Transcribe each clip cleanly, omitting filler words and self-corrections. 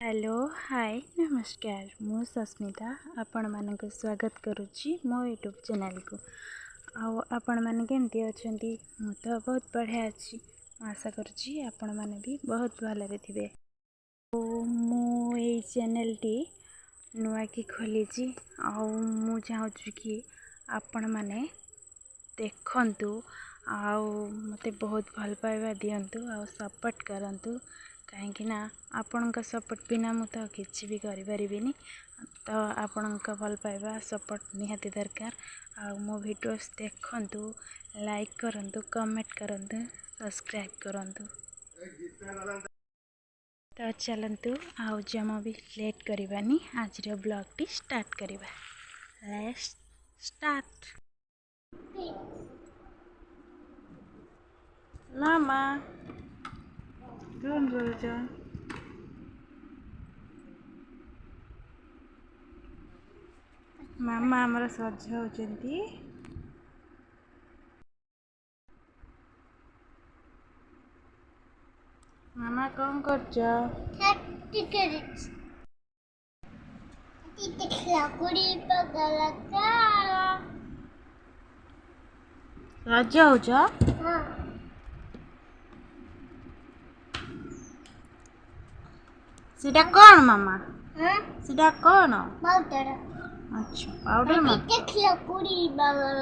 Hello hi नमस्कार मु सस्मिता आपण मानक स्वागत करुच्ची मो यूट्यूब चैनल को आपण मैंने केमती अच्छा मु तो बहुत बढ़िया अच्छी आशा करुच्ची आपण मैंने भी बहुत भलरे थे। मु ये चैनल टी नुआ की खोली मु चाहूँ कि आपण मैंने देखंतु मते बहुत भल पाइबा दियंतु आ सपोर्ट करंतु कहीं ना आपण सपोर्ट बिना मु तो किसी भी करें तो आपण भल पाइबा सपोर्ट निहाती दरकार आ मो वीडियोस देखंतु लाइक करंतु कमेंट करंतु सब्सक्राइब करंतु। तो चलंतु आउ जमा भी लेट करबानी आज रो ब्लॉग टी स्टार्ट करबा। Let's start. मामा कौन बोलछ मामा हमर सज होचंती। मामा कौन करछ सज होछ। सीधा कौन मामा सीधा कौन पाउडर। अच्छा पाउडर मा देखला पूरी बगल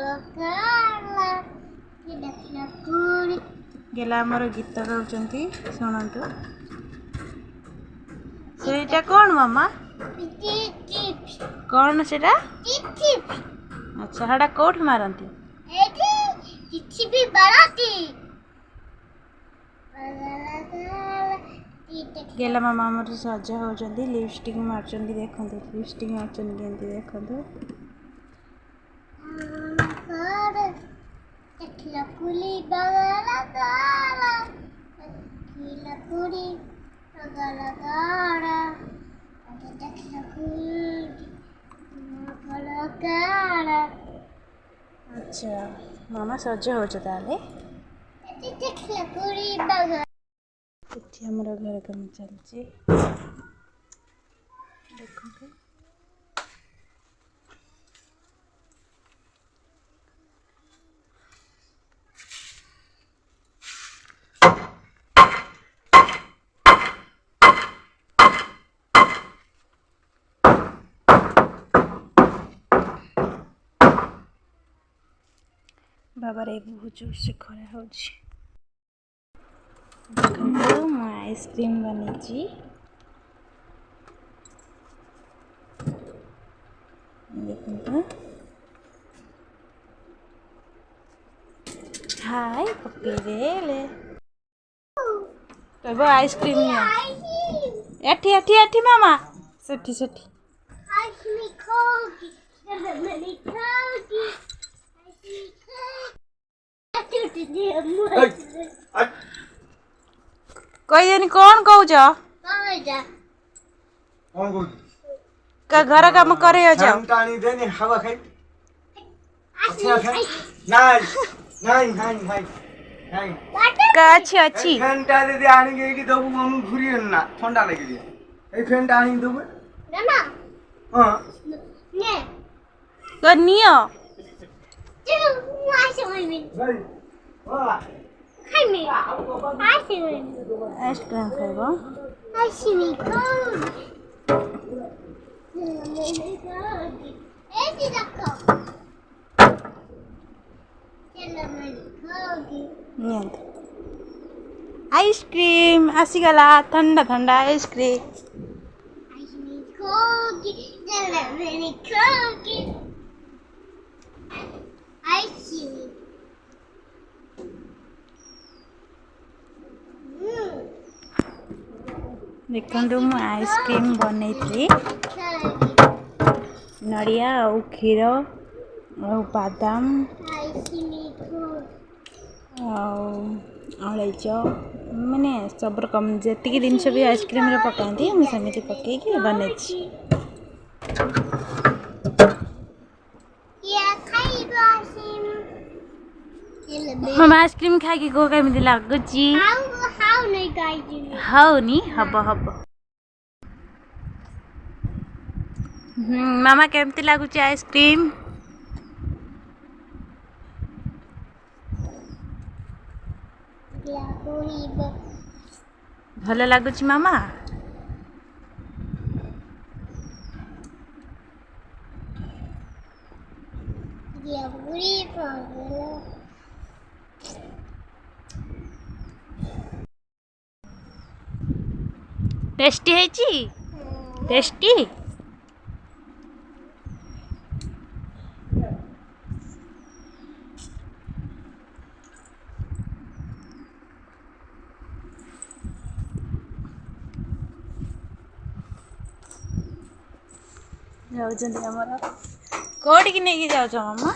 देखला पूरी गेला हमर गीत गाउचंती सुनंतु। सेटा कौन मामा चिप्स कौन सेटा चिप्स अच्छा हड़ा कोठ मारंती एठी चिप्स भी बनाती गेला मामा हमर सजा होचंती लिपस्टिक मारचंती देखंतु लिपस्टिक मारचंती केंती देखंतु। देखला पूरी बगल देखला पूरी बगल देखला पूरी बगल। अच्छा मामा सजा होच ताले देखला पूरी बगल इठी हमर घर काम चलची देखंतु। बाबा रे बहुत जोर से खरा होची देखंतु मु आइसक्रीम बनेची देखंतु। हाय पप्पी रे ले कहबो आइसक्रीम नियो एठी एठी एठी मामा सेठी सेठी आइसक्रीम खाओगी मैंने खाओगी कोई जनी कौन कहूछ का घर काम करे जाओ टाणी देनी हवा खाई अच्छा खाई नहीं नहीं नहीं नहीं का अच्छी अच्छी फैन टा दे आनी के कि दबु हम घुरी ना ठंडा लगी दे ए फैन टा आनी दबु ना हां ने तो नियो चलो आइसक्रीम भाई वाह खाई में आइसक्रीम आइसक्रीम खाइबो आइसक्रीम खाओगी मैंने खाओगी ऐसे रखो चलो मैंने खाओगी नियंत आइसक्रीम आसीगला ठंडा ठंडा आइसक्रीम आइसक्रीम खाओगी चलो मैंने खाओगी आइसक्रीम देखंतु मु आइसक्रीम बनैथि नड़िया और क्षीर और बादाम अलैच माने सब रकम जी जिनस भी आइसक्रीम रे पकाती मुझे सेमती पकईकि बन मामा आइसक्रीम खाई को केमती लगुची हाउनी हब हब मामा केमती लागुची आइसक्रीम भल लागुची मामा टेस्टी है टेस्टी जाऊँ आमर कौटी की नहीं जाऊँ मामा